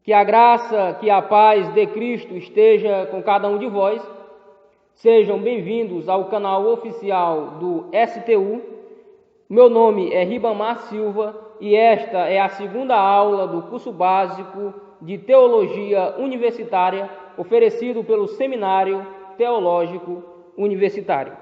Que a graça, que a paz de Cristo esteja com cada um de vós. Sejam bem-vindos ao canal oficial do STU. Meu nome é Ribamar Silva e esta é a segunda aula do curso básico de Teologia Universitária oferecido pelo Seminário Teológico Universitário.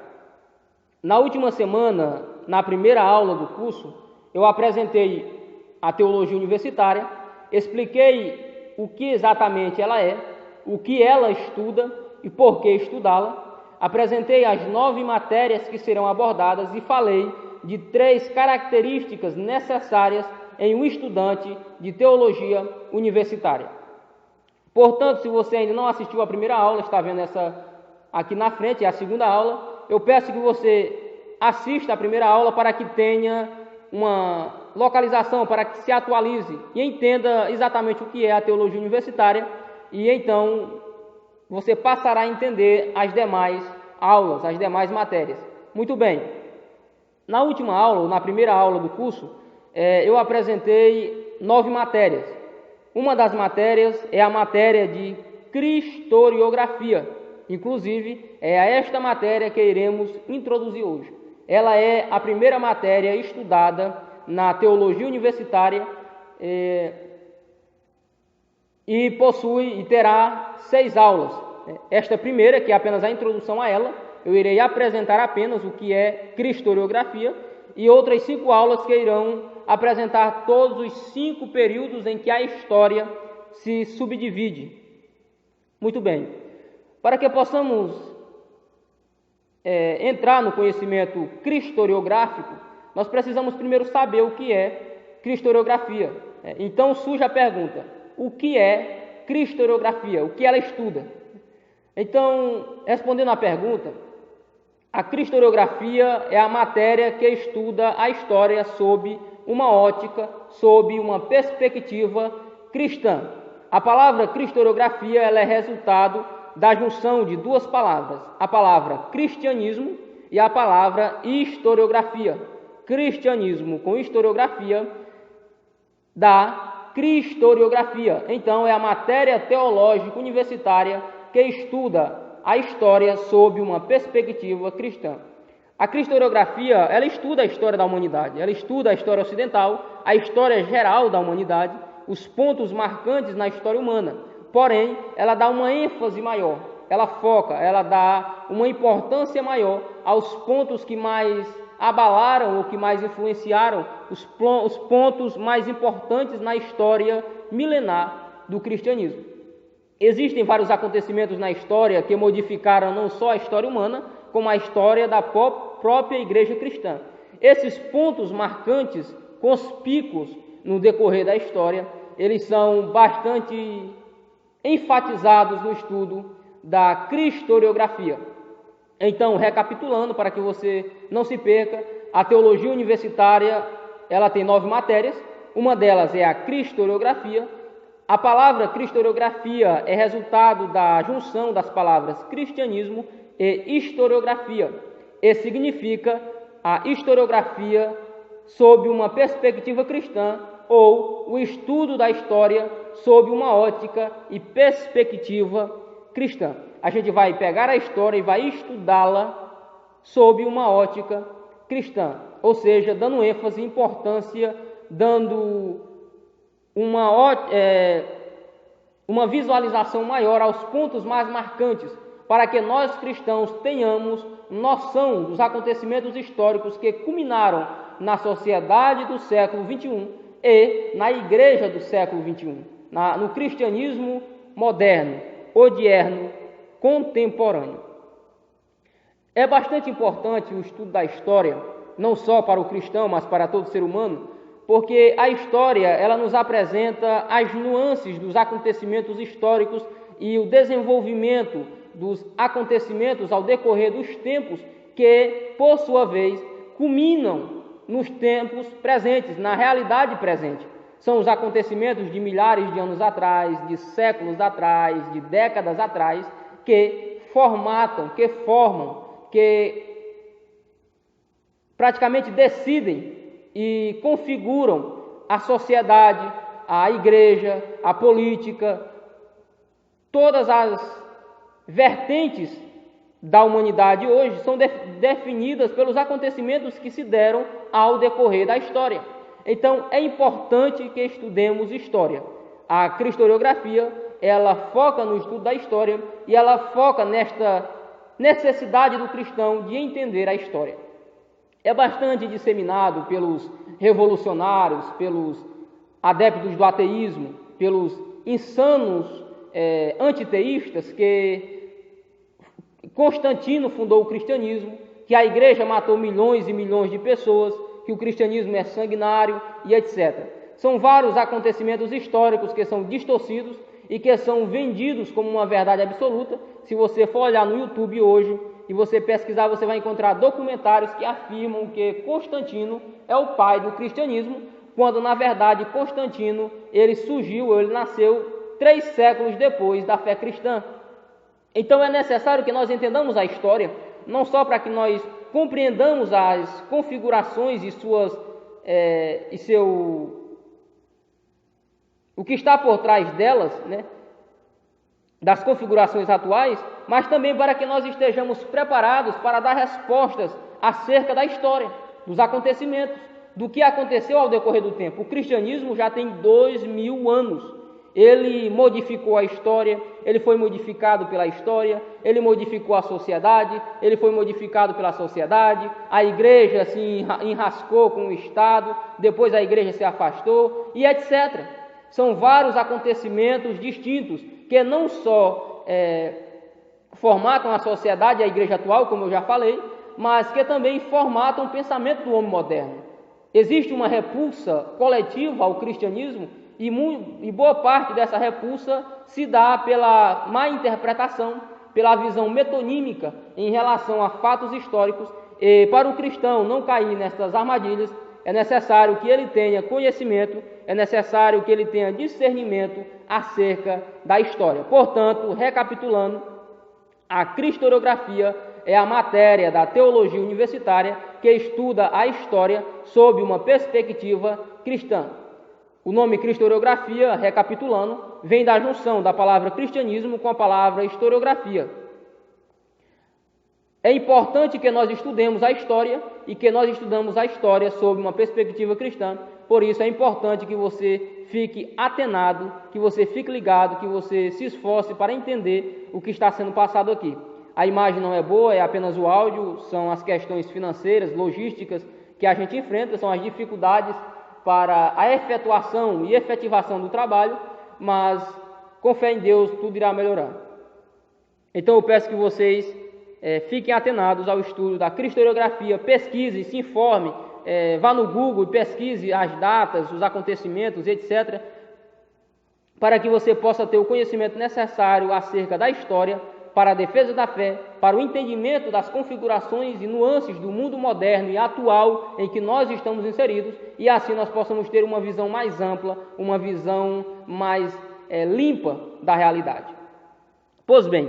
Na última semana, na primeira aula do curso, eu apresentei a Teologia Universitária, expliquei o que exatamente ela é, o que ela estuda e por que estudá-la. Apresentei as 9 matérias que serão abordadas e falei de 3 características necessárias em um estudante de teologia universitária. Portanto, se você ainda não assistiu à primeira aula, está vendo essa aqui na frente, é a segunda aula, eu peço que você assista à primeira aula para que tenha uma localização, para que se atualize e entenda exatamente o que é a teologia universitária, e então você passará a entender as demais aulas, as demais matérias. Muito bem, na última aula, ou na primeira aula do curso, eu apresentei 9 matérias. Uma das matérias é a matéria de Cristoriografia, inclusive é a esta matéria que iremos introduzir hoje. Ela é a primeira matéria estudada na teologia universitária e possui e terá 6 aulas. Esta primeira, que é apenas a introdução a ela, eu irei apresentar apenas o que é Cristoriografia, e outras 5 aulas que irão apresentar todos os 5 períodos em que a história se subdivide. Muito bem, para que possamos entrar no conhecimento cristoriográfico, nós precisamos primeiro saber o que é cristoriografia. Então surge a pergunta: o que é cristoriografia? O que ela estuda? Então, respondendo à pergunta, a cristoriografia é a matéria que estuda a história sob uma ótica, sob uma perspectiva cristã. A palavra cristoriografia ela é resultado da junção de 2 palavras, a palavra cristianismo e a palavra historiografia. Cristianismo com historiografia dá cristoriografia. Então, é a matéria teológica universitária que estuda a história sob uma perspectiva cristã. A cristoriografia, ela estuda a história da humanidade, ela estuda a história ocidental, a história geral da humanidade, os pontos marcantes na história humana. Porém, ela dá uma ênfase maior, ela foca, ela dá uma importância maior aos pontos que mais abalaram ou que mais influenciaram, os pontos mais importantes na história milenar do cristianismo. Existem vários acontecimentos na história que modificaram não só a história humana, como a história da própria igreja cristã. Esses pontos marcantes, conspícuos no decorrer da história, eles são bastante enfatizados no estudo da cristoriografia. Então, recapitulando, para que você não se perca, a teologia universitária ela tem 9 matérias, uma delas é a cristoriografia. A palavra cristoriografia é resultado da junção das palavras cristianismo e historiografia, e significa a historiografia sob uma perspectiva cristã, ou o estudo da história sob uma ótica e perspectiva cristã. A gente vai pegar a história e vai estudá-la sob uma ótica cristã, ou seja, dando ênfase e importância, dando uma visualização maior aos pontos mais marcantes, para que nós cristãos tenhamos noção dos acontecimentos históricos que culminaram na sociedade do século XXI e na igreja do século XXI, no cristianismo moderno, odierno, contemporâneo. É bastante importante o estudo da história, não só para o cristão, mas para todo ser humano, porque a história ela nos apresenta as nuances dos acontecimentos históricos e o desenvolvimento dos acontecimentos ao decorrer dos tempos que, por sua vez, culminam nos tempos presentes, na realidade presente. São os acontecimentos de milhares de anos atrás, de séculos atrás, de décadas atrás, que formatam, que formam, que praticamente decidem e configuram a sociedade, a igreja, a política, todas as vertentes da humanidade hoje são definidas pelos acontecimentos que se deram ao decorrer da história. Então, é importante que estudemos história. A cristoriografia, ela foca no estudo da história e ela foca nesta necessidade do cristão de entender a história. É bastante disseminado pelos revolucionários, pelos adeptos do ateísmo, pelos insanos antiteístas, que Constantino fundou o cristianismo, que a igreja matou milhões e milhões de pessoas, que o cristianismo é sanguinário e etc. São vários acontecimentos históricos que são distorcidos e que são vendidos como uma verdade absoluta. Se você for olhar no YouTube hoje e você pesquisar, você vai encontrar documentários que afirmam que Constantino é o pai do cristianismo, quando na verdade Constantino, ele nasceu 3 séculos depois da fé cristã. Então é necessário que nós entendamos a história, não só para que nós compreendamos as configurações e o que está por trás delas, né, das configurações atuais, mas também para que nós estejamos preparados para dar respostas acerca da história, dos acontecimentos, do que aconteceu ao decorrer do tempo. O cristianismo já tem 2000 anos. Ele modificou a história, ele foi modificado pela história, ele modificou a sociedade, ele foi modificado pela sociedade, a igreja se enrascou com o Estado, depois a igreja se afastou e etc. São vários acontecimentos distintos que não só formatam a sociedade e a igreja atual, como eu já falei, mas que também formatam o pensamento do homem moderno. Existe uma repulsa coletiva ao cristianismo e boa parte dessa repulsa se dá pela má interpretação, pela visão metonímica em relação a fatos históricos. E para o cristão não cair nessas armadilhas, é necessário que ele tenha conhecimento, é necessário que ele tenha discernimento acerca da história. Portanto, recapitulando, a cristoriografia é a matéria da teologia universitária que estuda a história sob uma perspectiva cristã. O nome cristoriografia, recapitulando, vem da junção da palavra cristianismo com a palavra historiografia. É importante que nós estudemos a história e que nós estudamos a história sob uma perspectiva cristã. Por isso é importante que você fique atenado, que você fique ligado, que você se esforce para entender o que está sendo passado aqui. A imagem não é boa, é apenas o áudio, são as questões financeiras, logísticas que a gente enfrenta, são as dificuldades para a efetuação e efetivação do trabalho, mas com fé em Deus tudo irá melhorar. Então eu peço que vocês fiquem atenados ao estudo da cristoriografia, pesquise, se informe, vá no Google e pesquise as datas, os acontecimentos, etc., para que você possa ter o conhecimento necessário acerca da história, para a defesa da fé, para o entendimento das configurações e nuances do mundo moderno e atual em que nós estamos inseridos, e assim nós possamos ter uma visão mais ampla, uma visão mais limpa da realidade. Pois bem,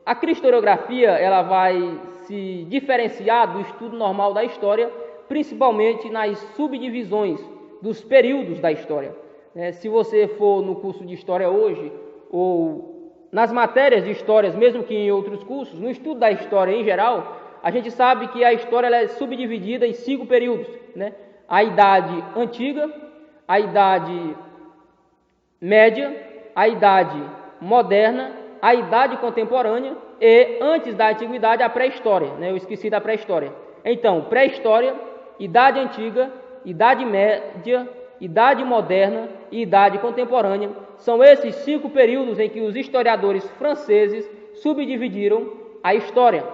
a cristoriografia ela vai se diferenciar do estudo normal da história, principalmente nas subdivisões dos períodos da história. Se você for no curso de História hoje, ou nas matérias de histórias, mesmo que em outros cursos, no estudo da história em geral, a gente sabe que a história ela é subdividida em 5 períodos, né? A Idade Antiga, a Idade Média, a Idade Moderna, a Idade Contemporânea e, antes da Antiguidade, a Pré-História, né? Eu esqueci da Pré-História. Então, Pré-História, Idade Antiga, Idade Média, Idade Moderna e Idade Contemporânea. São esses 5 períodos em que os historiadores franceses subdividiram a história.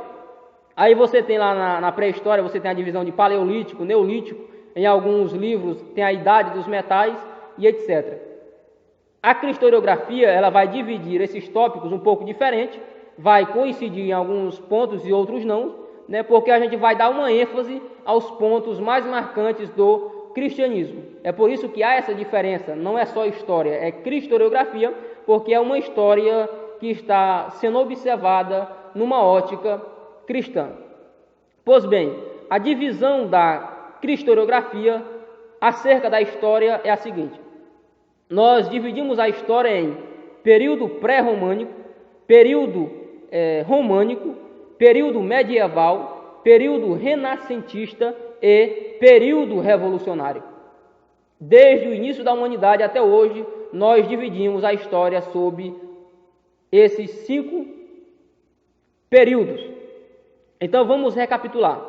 Aí você tem lá na pré-história, você tem a divisão de paleolítico, neolítico, em alguns livros tem a idade dos metais e etc. A cristoriografia ela vai dividir esses tópicos um pouco diferente, vai coincidir em alguns pontos e outros não, né, porque a gente vai dar uma ênfase aos pontos mais marcantes do cristianismo. É por isso que há essa diferença, não é só história, é cristoriografia, porque é uma história que está sendo observada numa ótica cristã. Pois bem, a divisão da cristoriografia acerca da história é a seguinte: nós dividimos a história em período pré-românico, período românico, período medieval, período renascentista e período revolucionário. Desde o início da humanidade até hoje, nós dividimos a história sob esses 5 períodos. Então vamos recapitular.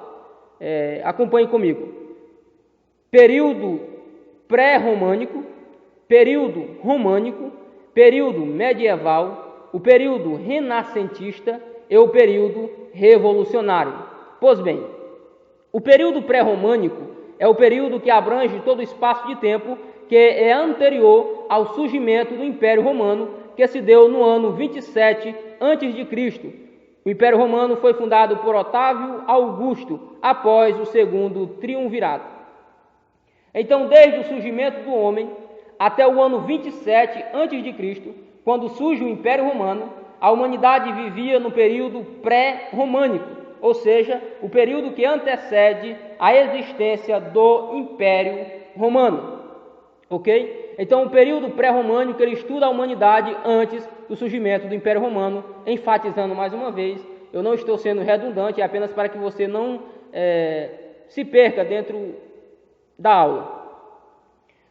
Acompanhe comigo. Período pré-românico, período românico, período medieval, o período renascentista e o período revolucionário. Pois bem, o período pré-românico é o período que abrange todo o espaço de tempo que é anterior ao surgimento do Império Romano, que se deu no ano 27 a.C. O Império Romano foi fundado por Otávio Augusto após o segundo triunvirato. Então, desde o surgimento do homem até o ano 27 a.C., quando surge o Império Romano, a humanidade vivia no período pré-românico, ou seja, o período que antecede a existência do Império Romano. Ok? Então, o período pré-românico, ele estuda a humanidade antes do surgimento do Império Romano, enfatizando mais uma vez, eu não estou sendo redundante, é apenas para que você não se perca dentro da aula.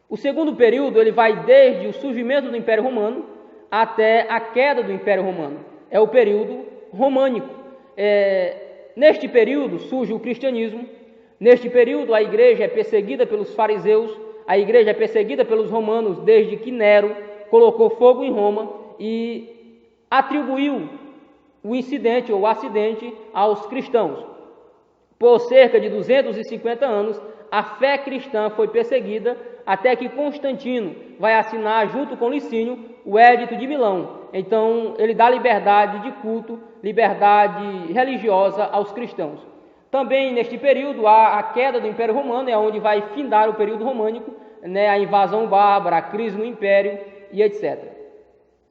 O segundo período, ele vai desde o surgimento do Império Romano até a queda do Império Romano. É o período românico. Neste período surge o cristianismo. Neste período a igreja é perseguida pelos fariseus, a igreja é perseguida pelos romanos desde que Nero colocou fogo em Roma e atribuiu o incidente ou o acidente aos cristãos. Por cerca de 250 anos, a fé cristã foi perseguida até que Constantino vai assinar, junto com Licínio, o Edito de Milão. Então, ele dá liberdade de culto, liberdade religiosa aos cristãos. Também, neste período, há a queda do Império Romano, é onde vai findar o período românico, a invasão bárbara, a crise no Império e etc.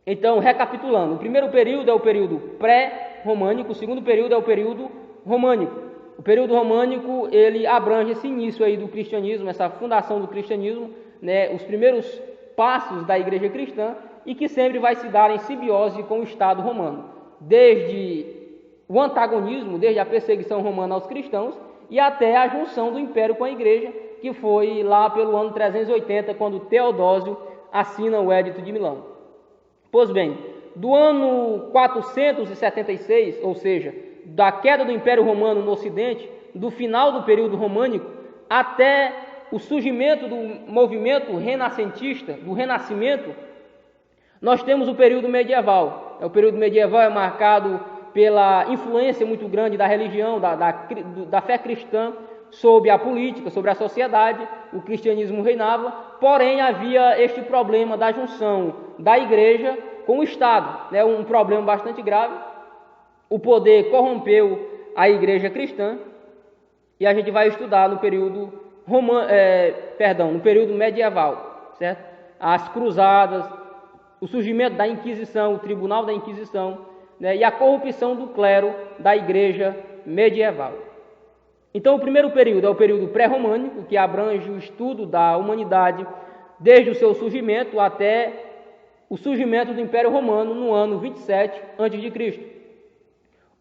Então, recapitulando, o primeiro período é o período pré-românico, o segundo período é o período românico. O período românico, ele abrange esse início aí do cristianismo, essa fundação do cristianismo, os primeiros passos da igreja cristã, e que sempre vai se dar em simbiose com o Estado romano, desde o antagonismo, desde a perseguição romana aos cristãos, e até a junção do império com a igreja, que foi lá pelo ano 380, quando Teodósio assina o Edito de Milão. Pois bem, do ano 476, ou seja, da queda do Império Romano no Ocidente, do final do período românico, até o surgimento do movimento renascentista, do Renascimento, nós temos o período medieval. O período medieval é marcado pela influência muito grande da religião, da fé cristã sobre a política, sobre a sociedade. O cristianismo reinava, porém havia este problema da junção da igreja com o Estado, um problema bastante grave. O poder corrompeu a igreja cristã, e a gente vai estudar no período no período medieval, certo? As cruzadas, o surgimento da Inquisição, o Tribunal da Inquisição, e a corrupção do clero da igreja medieval. Então, o primeiro período é o período pré-românico, que abrange o estudo da humanidade desde o seu surgimento até o surgimento do Império Romano no ano 27 a.C.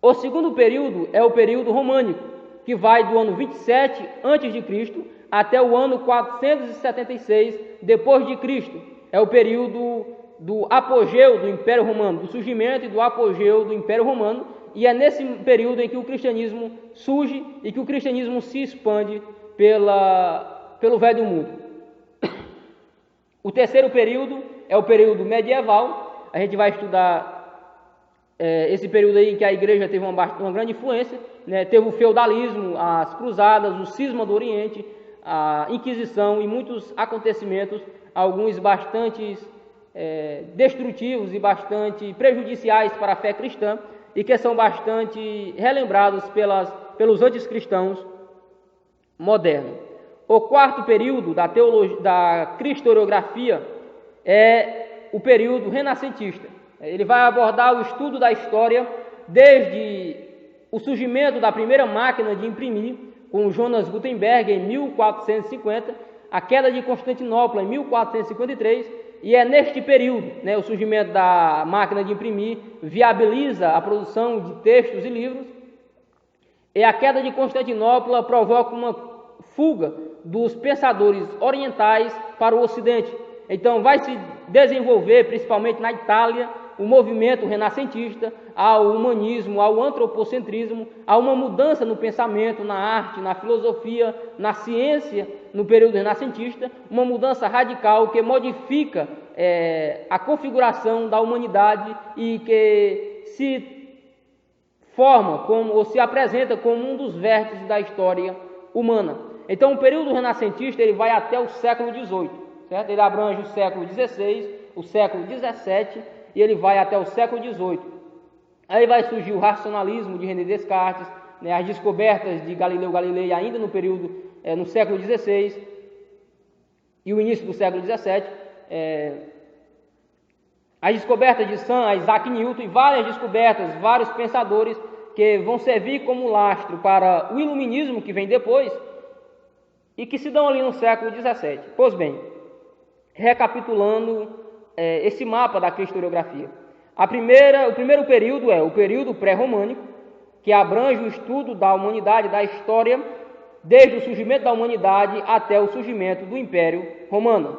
O segundo período é o período românico, que vai do ano 27 a.C. até o ano 476 depois de Cristo. É o período do apogeu do Império Romano, do surgimento e do apogeu do Império Romano, e é nesse período em que o cristianismo surge e que o cristianismo se expande pelo velho mundo. O terceiro período é o período medieval. A gente vai estudar esse período aí em que a igreja teve uma grande influência, teve o feudalismo, as cruzadas, o cisma do Oriente, a Inquisição e muitos acontecimentos, alguns bastante destrutivos e bastante prejudiciais para a fé cristã, e que são bastante relembrados pelos anticristãos modernos. O quarto período da cristoriografia é o período renascentista. Ele vai abordar o estudo da história desde o surgimento da primeira máquina de imprimir, com Jonas Gutenberg em 1450, a queda de Constantinopla em 1453 E é neste período, o surgimento da máquina de imprimir viabiliza a produção de textos e livros, e a queda de Constantinopla provoca uma fuga dos pensadores orientais para o Ocidente. Então vai se desenvolver, principalmente na Itália, o movimento renascentista, ao humanismo, ao antropocentrismo, a uma mudança no pensamento, na arte, na filosofia, na ciência, no período renascentista, uma mudança radical que modifica a configuração da humanidade e que se forma como, ou se apresenta como um dos vértices da história humana. Então o período renascentista ele vai até o século XVIII, certo? Ele abrange o século XVI, o século XVII e ele vai até o século XVIII. Aí vai surgir o racionalismo de René Descartes, as descobertas de Galileu Galilei ainda no período, no século XVI e o início do século XVII, as descobertas de Sir Isaac Newton e várias descobertas, vários pensadores que vão servir como lastro para o iluminismo que vem depois e que se dão ali no século XVII. Pois bem, recapitulando esse mapa da cristoriografia. O primeiro período é o período pré-românico, que abrange o estudo da humanidade, da história, desde o surgimento da humanidade até o surgimento do Império Romano.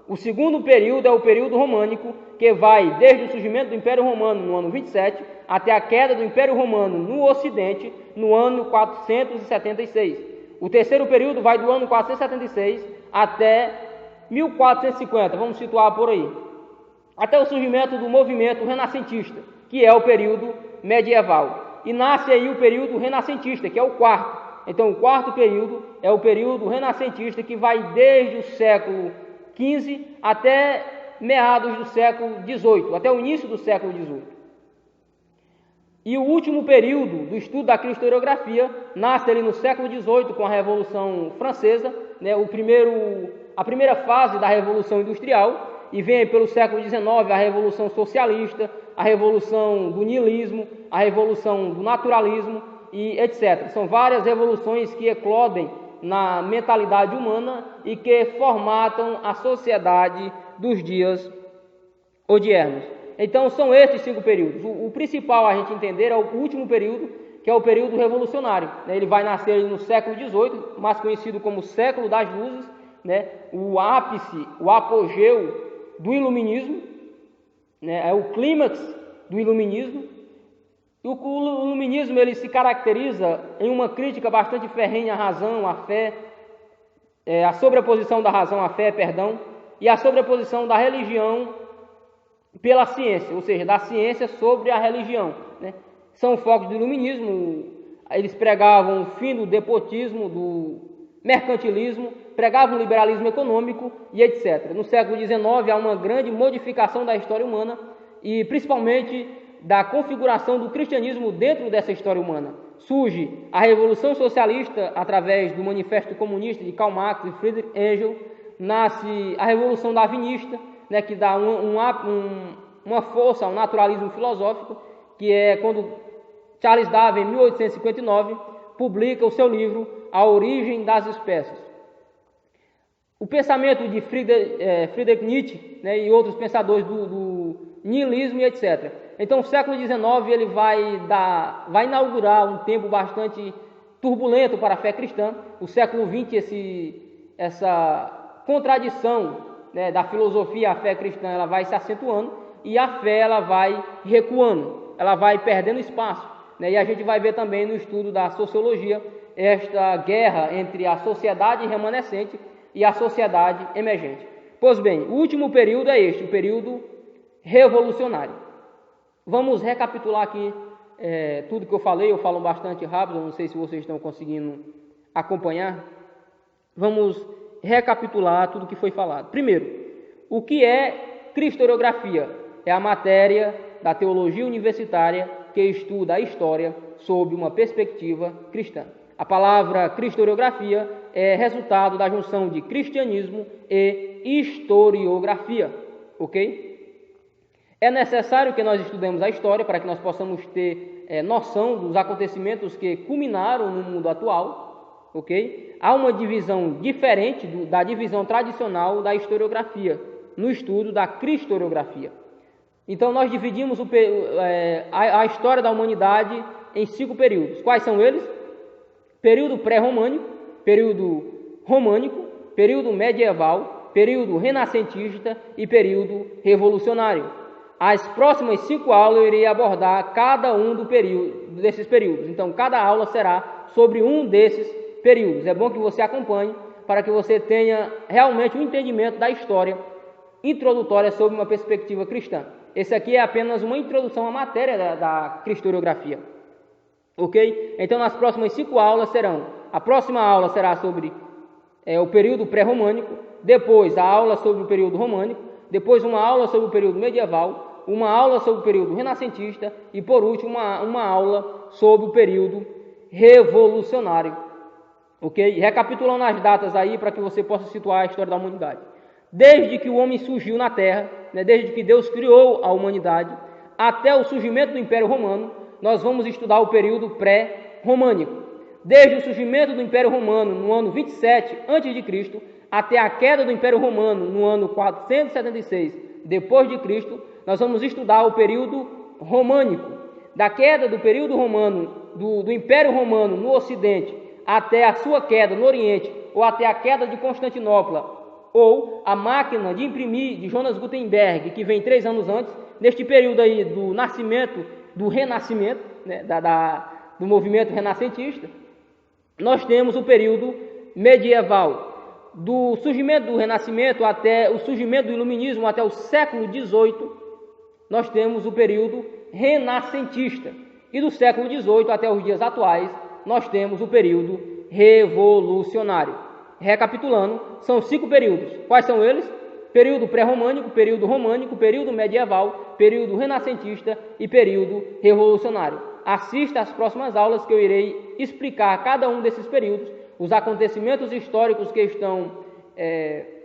O segundo período é o período românico, que vai desde o surgimento do Império Romano no ano 27 até a queda do Império Romano no Ocidente no ano 476. O terceiro período vai do ano 476 até 1450, vamos situar por aí, até o surgimento do movimento renascentista, que é o período medieval. E nasce aí o período renascentista, que é o quarto. Então, o quarto período é o período renascentista, que vai desde o século XV até meados do século XVIII, até o início do século XVIII. E o último período do estudo da cristoriografia nasce ali no século XVIII, com a Revolução Francesa, a primeira fase da Revolução Industrial, e vem pelo século XIX a Revolução Socialista, a Revolução do Niilismo, a Revolução do Naturalismo e etc. São várias revoluções que eclodem na mentalidade humana e que formatam a sociedade dos dias odiernos. Então são esses 5 períodos. O principal a gente entender é o último período, que é o período revolucionário. Ele vai nascer no século XVIII, mais conhecido como século das luzes, o ápice, o apogeu do iluminismo, é o clímax do iluminismo. E o iluminismo ele se caracteriza em uma crítica bastante ferrenha à razão, à fé, a sobreposição da razão à fé, e a sobreposição da religião pela ciência, ou seja, da ciência sobre a religião. São focos do iluminismo. Eles pregavam o fim do despotismo, do mercantilismo, pregavam o liberalismo econômico e etc. No século XIX há uma grande modificação da história humana e principalmente da configuração do cristianismo dentro dessa história humana. Surge a Revolução Socialista através do Manifesto Comunista de Karl Marx e Friedrich Engels, nasce a Revolução Darwinista, que dá uma força ao naturalismo filosófico, que é quando Charles Darwin, em 1859, publica o seu livro A Origem das Espécies. O pensamento de Friedrich Nietzsche, e outros pensadores do niilismo e etc. Então, o século XIX ele vai inaugurar um tempo bastante turbulento para a fé cristã. O século XX, essa contradição da filosofia à fé cristã, ela vai se acentuando e a fé ela vai recuando, ela vai perdendo espaço. E a gente vai ver também no estudo da sociologia esta guerra entre a sociedade remanescente e a sociedade emergente. Pois bem, o último período é este, o período revolucionário. Vamos recapitular aqui tudo que eu falei. Eu falo bastante rápido, não sei se vocês estão conseguindo acompanhar. Vamos recapitular tudo que foi falado. Primeiro, o que é cristoriografia? É a matéria da teologia universitária que estuda a história sob uma perspectiva cristã. A palavra cristoriografia é resultado da junção de cristianismo e historiografia, ok? É necessário que nós estudemos a história para que nós possamos ter noção dos acontecimentos que culminaram no mundo atual, ok? Há uma divisão diferente da divisão tradicional da historiografia, no estudo da cristoriografia. Então, nós dividimos a história da humanidade em 5 períodos. Quais são eles? Período pré-românico, período românico, período medieval, período renascentista e período revolucionário. As próximas 5 aulas eu irei abordar cada um desses períodos. Então, cada aula será sobre um desses períodos. É bom que você acompanhe para que você tenha realmente um entendimento da história introdutória sobre uma perspectiva cristã. Esse aqui é apenas uma introdução à matéria da cristoriografia. Ok? Então, nas próximas 5 aulas a próxima aula será sobre o período pré-românico, depois a aula sobre o período românico, depois uma aula sobre o período medieval, uma aula sobre o período renascentista e, por último, uma aula sobre o período revolucionário. Ok? Recapitulando as datas aí para que você possa situar a história da humanidade. Desde que o homem surgiu na Terra, desde que Deus criou a humanidade, até o surgimento do Império Romano, nós vamos estudar o período pré-românico. Desde o surgimento do Império Romano no ano 27 a.C., até a queda do Império Romano no ano 476 depois de Cristo, nós vamos estudar o período românico. Da queda do período romano, do Império Romano no Ocidente, até a sua queda no Oriente, ou até a queda de Constantinopla, ou a máquina de imprimir de Jonas Gutenberg, que vem 3 anos antes, neste período aí do nascimento, do renascimento, do movimento renascentista, nós temos o período medieval. Do surgimento do Renascimento até o surgimento do Iluminismo, até o século XVIII, nós temos o período renascentista. E do século XVIII até os dias atuais, nós temos o período revolucionário. Recapitulando, são 5 períodos. Quais são eles? Período pré-românico, período românico, período medieval, período renascentista e período revolucionário. Assista às próximas aulas que eu irei explicar cada um desses períodos, os acontecimentos históricos que estão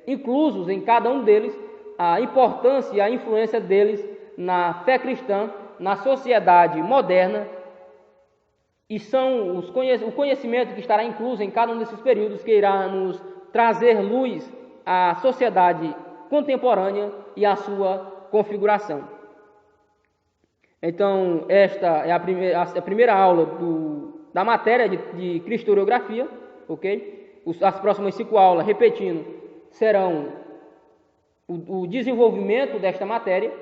inclusos em cada um deles, a importância e a influência deles na fé cristã, na sociedade moderna, e são o conhecimento que estará incluso em cada um desses períodos que irá nos trazer luz à sociedade contemporânea e à sua configuração. Então, esta é a primeira aula da matéria de cristoriografia, ok? As próximas 5 aulas, repetindo, serão o desenvolvimento desta matéria.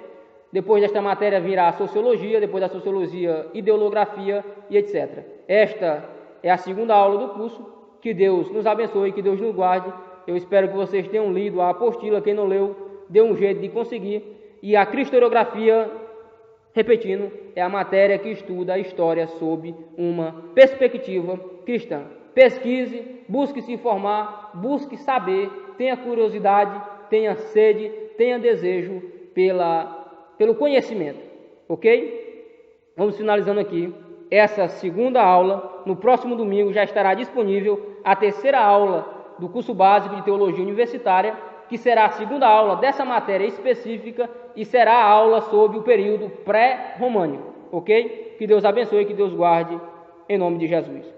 Depois desta matéria virá a sociologia, depois da sociologia, ideolografia e etc. Esta é a 2ª aula do curso. Que Deus nos abençoe, que Deus nos guarde. Eu espero que vocês tenham lido a apostila. Quem não leu, dê um jeito de conseguir. E a cristoriografia, repetindo, é a matéria que estuda a história sob uma perspectiva cristã. Pesquise, busque se informar, busque saber, tenha curiosidade, tenha sede, tenha desejo pelo conhecimento, ok? Vamos finalizando aqui essa 2ª aula. No próximo domingo já estará disponível a 3ª aula do curso básico de teologia universitária, que será a 2ª aula dessa matéria específica e será a aula sobre o período pré-românico, ok? Que Deus abençoe e que Deus guarde, em nome de Jesus.